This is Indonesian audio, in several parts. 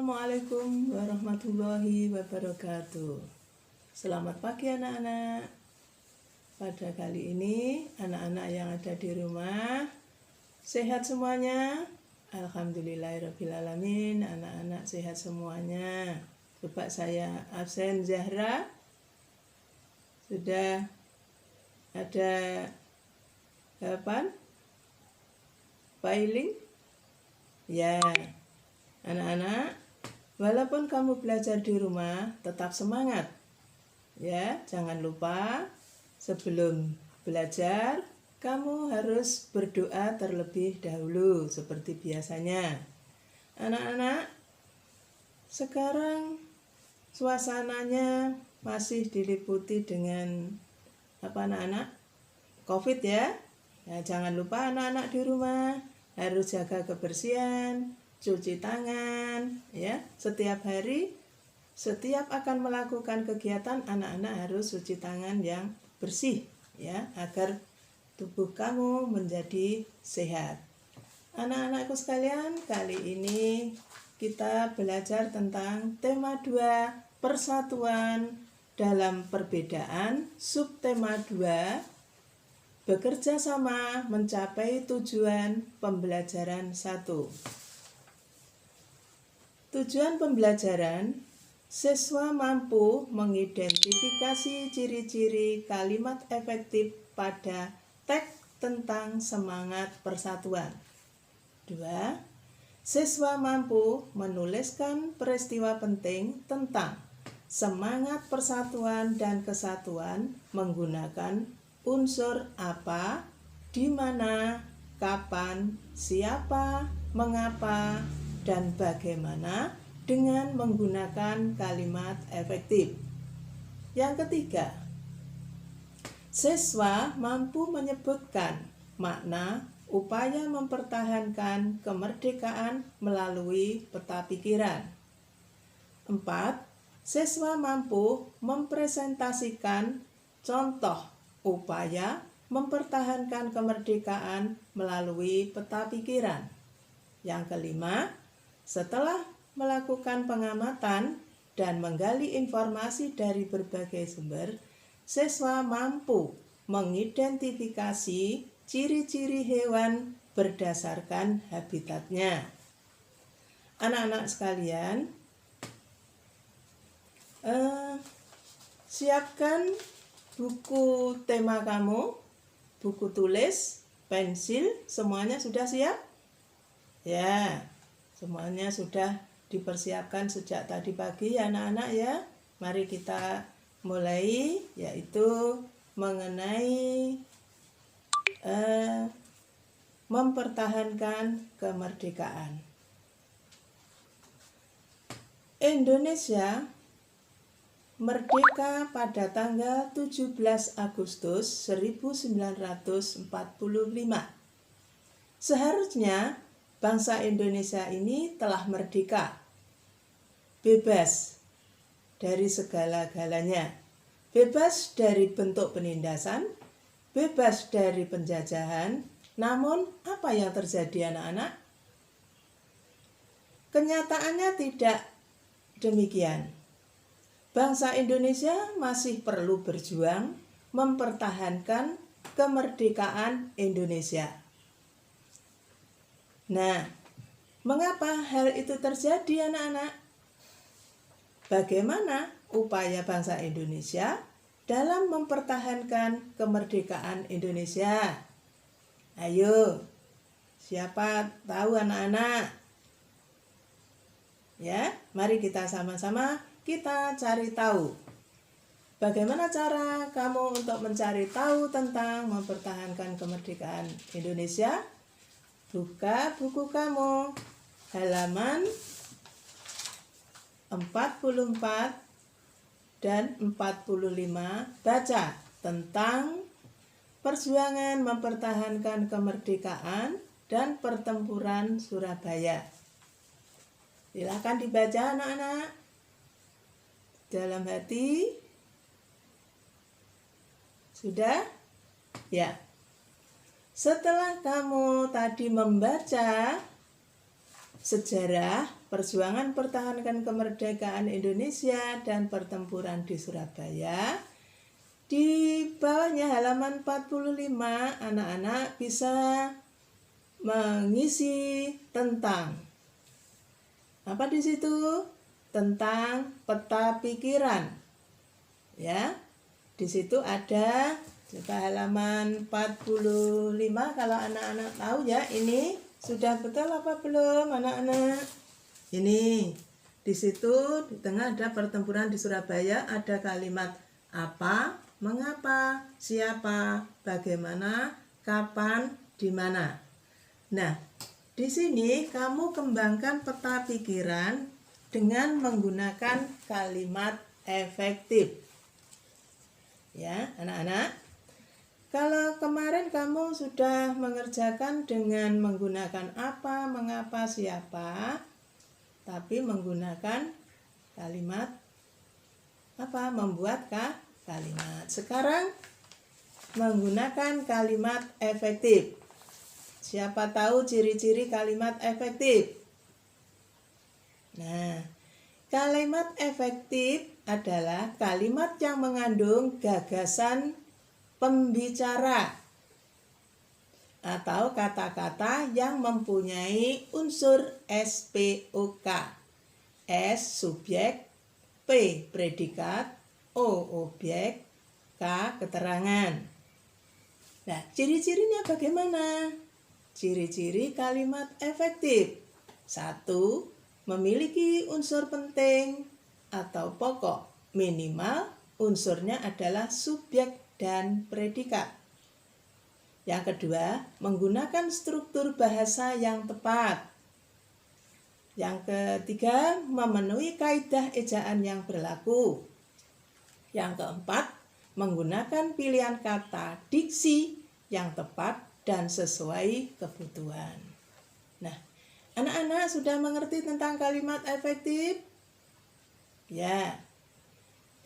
Assalamualaikum warahmatullahi wabarakatuh. Selamat pagi anak-anak. Pada kali ini anak-anak yang ada di rumah sehat semuanya? Alhamdulillahirrabbilalamin, anak-anak sehat semuanya. Coba saya absen Zahra. Sudah ada jawaban? Filing? Ya. Anak-anak, walaupun kamu belajar di rumah, tetap semangat. Ya, jangan lupa sebelum belajar, kamu harus berdoa terlebih dahulu seperti biasanya. Anak-anak, sekarang suasananya masih diliputi dengan anak-anak? COVID ya. Ya, jangan lupa anak-anak di rumah harus jaga kebersihan, cuci tangan ya. Setiap hari, setiap akan melakukan kegiatan, anak-anak harus cuci tangan yang bersih ya, agar tubuh kamu menjadi sehat. Anak-anakku sekalian, kali ini kita belajar tentang tema 2, persatuan dalam perbedaan, subtema 2, bekerja sama mencapai tujuan pembelajaran 1. Tujuan pembelajaran, siswa mampu mengidentifikasi ciri-ciri kalimat efektif pada teks tentang semangat persatuan. 2. Siswa mampu menuliskan peristiwa penting tentang semangat persatuan dan kesatuan menggunakan unsur apa, di mana, kapan, siapa, mengapa, dan bagaimana dengan menggunakan kalimat efektif. Yang ketiga, siswa mampu menyebutkan makna upaya mempertahankan kemerdekaan melalui peta pikiran. 4. Siswa mampu mempresentasikan contoh upaya mempertahankan kemerdekaan melalui peta pikiran. Yang kelima, setelah melakukan pengamatan dan menggali informasi dari berbagai sumber, siswa mampu mengidentifikasi ciri-ciri hewan berdasarkan habitatnya. Anak-anak sekalian, siapkan buku tema kamu, buku tulis, pensil, semuanya sudah siap? Ya, semuanya sudah dipersiapkan sejak tadi pagi ya anak-anak ya. Mari kita mulai, yaitu mengenai mempertahankan kemerdekaan. Indonesia merdeka pada tanggal 17 Agustus 1945. Seharusnya bangsa Indonesia ini telah merdeka, bebas dari segala-galanya, bebas dari bentuk penindasan, bebas dari penjajahan. Namun apa yang terjadi anak-anak? Kenyataannya tidak demikian. Bangsa Indonesia masih perlu berjuang mempertahankan kemerdekaan Indonesia. Nah, mengapa hal itu terjadi anak-anak? Bagaimana upaya bangsa Indonesia dalam mempertahankan kemerdekaan Indonesia? Ayo, siapa tahu anak-anak? Ya, mari kita sama-sama kita cari tahu. Bagaimana cara kamu untuk mencari tahu tentang mempertahankan kemerdekaan Indonesia? Buka buku kamu, halaman 44 dan 45, baca tentang perjuangan mempertahankan kemerdekaan dan pertempuran Surabaya. Silakan dibaca anak-anak dalam hati. Sudah? Ya. Setelah kamu tadi membaca sejarah Perjuangan Pertahankan Kemerdekaan Indonesia dan Pertempuran di Surabaya. Di bawahnya halaman 45, anak-anak bisa mengisi tentang apa di situ? Tentang peta pikiran. Ya. Di situ ada coba halaman 45, kalau anak-anak tahu ya, ini sudah betul apa belum anak-anak? Ini di situ di tengah ada pertempuran di Surabaya, ada kalimat apa, mengapa, siapa, bagaimana, kapan, di mana. Nah, di sini kamu kembangkan peta pikiran dengan menggunakan kalimat efektif. Ya, anak-anak. Kalau kemarin kamu sudah mengerjakan dengan menggunakan apa, mengapa, siapa, tapi menggunakan kalimat apa? Membuat kalimat. Sekarang menggunakan kalimat efektif. Siapa tahu ciri-ciri kalimat efektif? Nah, kalimat efektif adalah kalimat yang mengandung gagasan pembicara atau kata-kata yang mempunyai unsur SPOK. S subjek, P predikat, O objek, K keterangan. Nah, ciri-cirinya bagaimana? Ciri-ciri kalimat efektif. 1. Memiliki unsur penting atau pokok. Minimal unsurnya adalah subjek dan predikat. Yang kedua, menggunakan struktur bahasa yang tepat. Yang ketiga, memenuhi kaidah ejaan yang berlaku. Yang keempat, menggunakan pilihan kata diksi yang tepat dan sesuai kebutuhan. Nah, anak-anak sudah mengerti tentang kalimat efektif? Ya.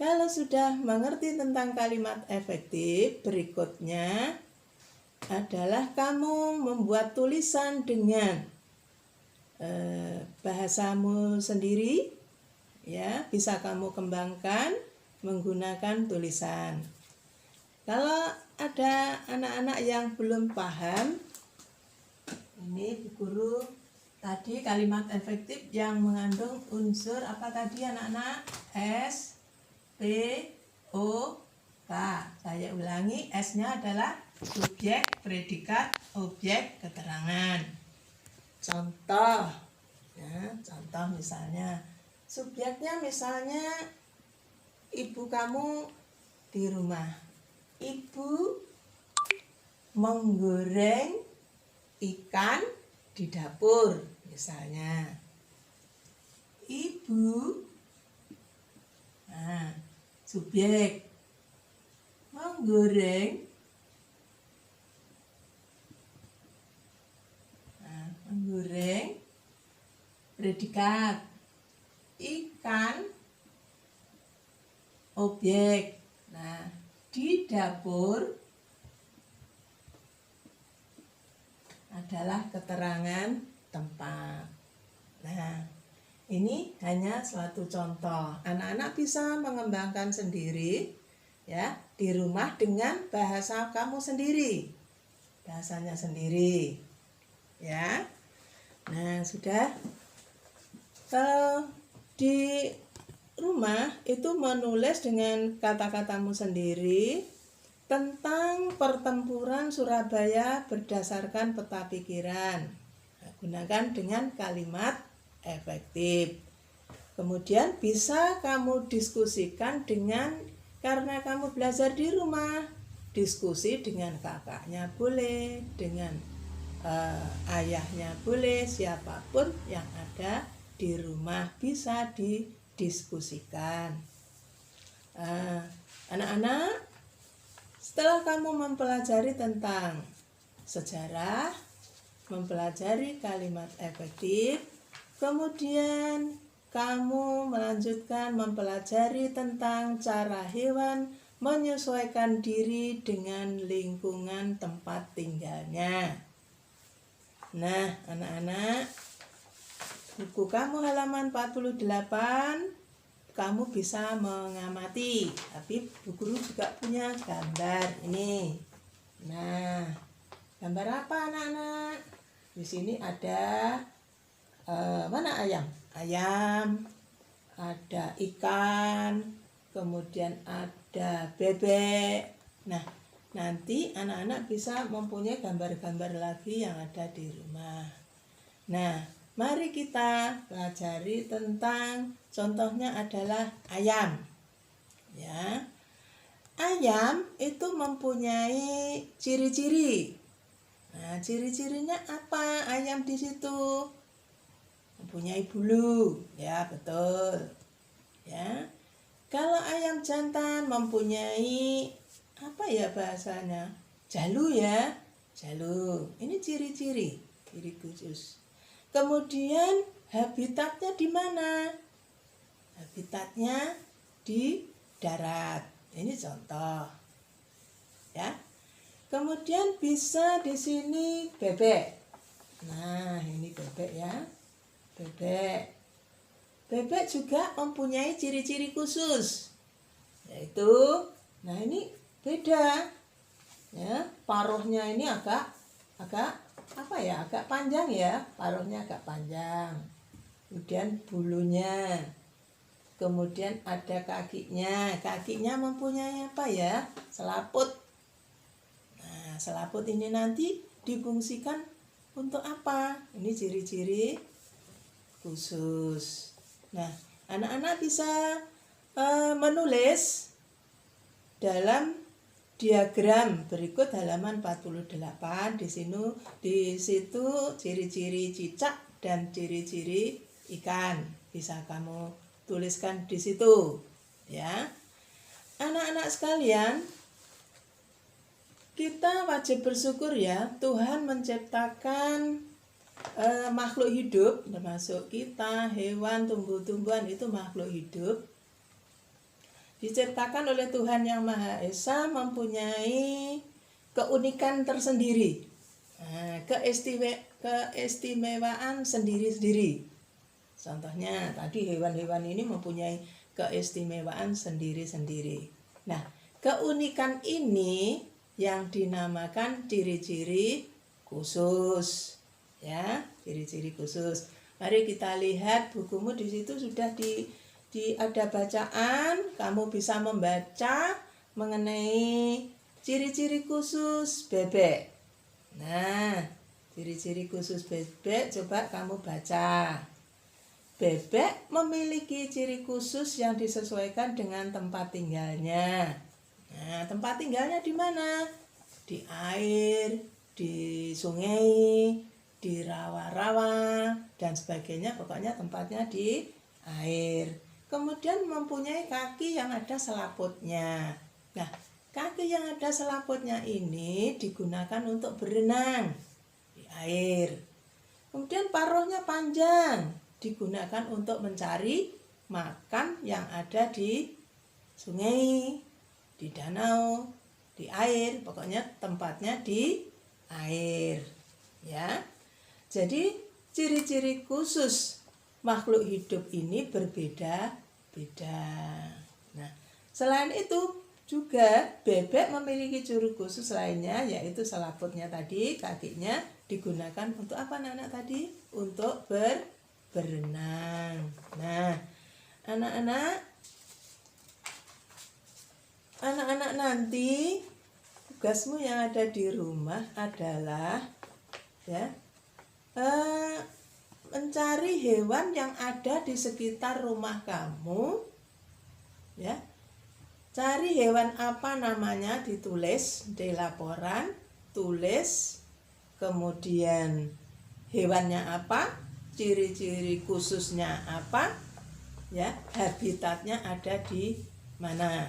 Kalau sudah mengerti tentang kalimat efektif, berikutnya adalah kamu membuat tulisan dengan bahasamu sendiri. Ya, bisa kamu kembangkan menggunakan tulisan. Kalau ada anak-anak yang belum paham, ini Bu Guru tadi kalimat efektif yang mengandung unsur apa tadi anak-anak? S, P, O, K. Saya ulangi, S-nya adalah subjek, predikat, objek, keterangan. Contoh, ya, contoh misalnya, subjeknya misalnya ibu kamu di rumah. Ibu menggoreng ikan di dapur, misalnya. Ibu, nah, subjek menggoreng, nah, menggoreng, predikat ikan, objek. Nah, di dapur adalah keterangan tempat. Nah, ini hanya suatu contoh. Anak-anak bisa mengembangkan sendiri ya di rumah dengan bahasa kamu sendiri. Bahasanya sendiri. Ya. Nah, sudah. Kalau di rumah itu menulis dengan kata-katamu sendiri tentang pertempuran Surabaya berdasarkan peta pikiran. Nah, gunakan dengan kalimat efektif. Kemudian bisa kamu diskusikan dengan, karena kamu belajar di rumah, diskusi dengan kakaknya boleh, dengan ayahnya boleh, siapapun yang ada di rumah bisa didiskusikan. Anak-anak, setelah kamu mempelajari tentang sejarah, mempelajari kalimat efektif, kemudian kamu melanjutkan mempelajari tentang cara hewan menyesuaikan diri dengan lingkungan tempat tinggalnya. Nah, anak-anak, buku kamu halaman 48, kamu bisa mengamati. Tapi Bu Guru juga punya gambar ini. Nah, gambar apa anak-anak? Di sini ada mana ayam? Ayam, ada ikan, kemudian ada bebek. Nah, nanti anak-anak bisa mempunyai gambar-gambar lagi yang ada di rumah. Nah, mari kita pelajari tentang contohnya adalah ayam. Ya. Ayam itu mempunyai ciri-ciri. Nah, ciri-cirinya apa ayam di situ? Mempunyai bulu, ya betul. Ya. Kalau ayam jantan mempunyai apa ya bahasanya? Jalu ya, jalu. Ini ciri-ciri khusus. Kemudian habitatnya di mana? Habitatnya di darat. Ini contoh. Ya. Kemudian bisa di sini bebek. Nah, ini bebek ya. Bebek. Bebek juga mempunyai ciri-ciri khusus. Yaitu, nah ini beda. Ya, paruhnya ini agak apa ya? Agak panjang ya. Paruhnya agak panjang. Kemudian bulunya. Kemudian ada kakinya. Kakinya mempunyai apa ya? Selaput. Nah, selaput ini nanti difungsikan untuk apa? Ini ciri-ciri khusus. Nah, anak-anak bisa menulis dalam diagram berikut halaman 48. Di situ ciri-ciri cicak dan ciri-ciri ikan. Bisa kamu tuliskan di situ, ya. Anak-anak sekalian, kita wajib bersyukur ya, Tuhan menciptakan makhluk hidup, termasuk kita, hewan, tumbuh-tumbuhan itu makhluk hidup. Diciptakan oleh Tuhan Yang Maha Esa, mempunyai keunikan tersendiri, keistimewaan sendiri-sendiri. Contohnya tadi hewan-hewan ini mempunyai keistimewaan sendiri-sendiri. Nah, keunikan ini yang dinamakan ciri-ciri khusus. Ya, ciri-ciri khusus. Mari kita lihat bukumu di situ sudah ada bacaan, kamu bisa membaca mengenai ciri-ciri khusus bebek. Nah, ciri-ciri khusus bebek coba kamu baca. Bebek memiliki ciri khusus yang disesuaikan dengan tempat tinggalnya. Nah, tempat tinggalnya di mana? Di air, di sungai, di rawa-rawa, dan sebagainya. Pokoknya tempatnya di air. Kemudian mempunyai kaki yang ada selaputnya. Nah, kaki yang ada selaputnya ini digunakan untuk berenang di air. Kemudian paruhnya panjang, digunakan untuk mencari makan yang ada di sungai, di danau, di air, pokoknya tempatnya di air. Ya. Jadi ciri-ciri khusus makhluk hidup ini berbeda-beda. Nah, selain itu juga bebek memiliki ciri khusus lainnya, yaitu selaputnya tadi, kakinya digunakan untuk apa anak-anak tadi? Untuk berenang. Nah, anak-anak nanti tugasmu yang ada di rumah adalah ya mencari hewan yang ada di sekitar rumah kamu. Ya, cari hewan apa namanya, ditulis di laporan, tulis, kemudian hewannya apa, ciri-ciri khususnya apa, ya, habitatnya ada di mana,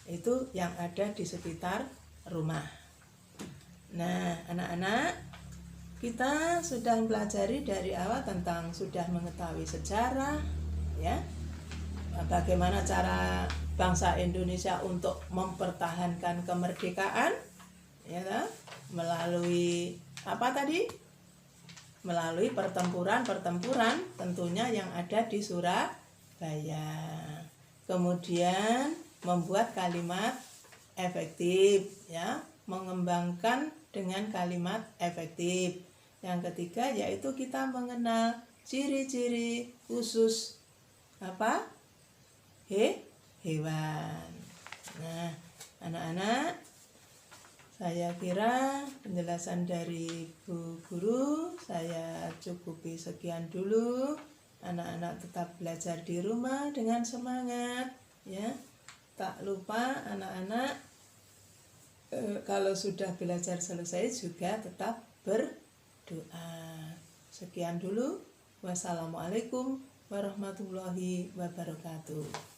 itu yang ada di sekitar rumah. Nah, anak-anak, kita sudah mempelajari dari awal tentang, sudah mengetahui sejarah, ya, bagaimana cara bangsa Indonesia untuk mempertahankan kemerdekaan, ya, melalui apa tadi? melalui pertempuran tentunya yang ada di Surabaya. Kemudian membuat kalimat efektif, ya, mengembangkan dengan kalimat efektif. Yang ketiga yaitu kita mengenal ciri-ciri khusus hewan. Nah, anak-anak, saya kira penjelasan dari Bu Guru saya cukupi sekian dulu. Anak-anak tetap belajar di rumah dengan semangat, ya. Tak lupa anak-anak kalau sudah belajar selesai juga tetap berdoa. Sekian dulu. Wassalamualaikum warahmatullahi wabarakatuh.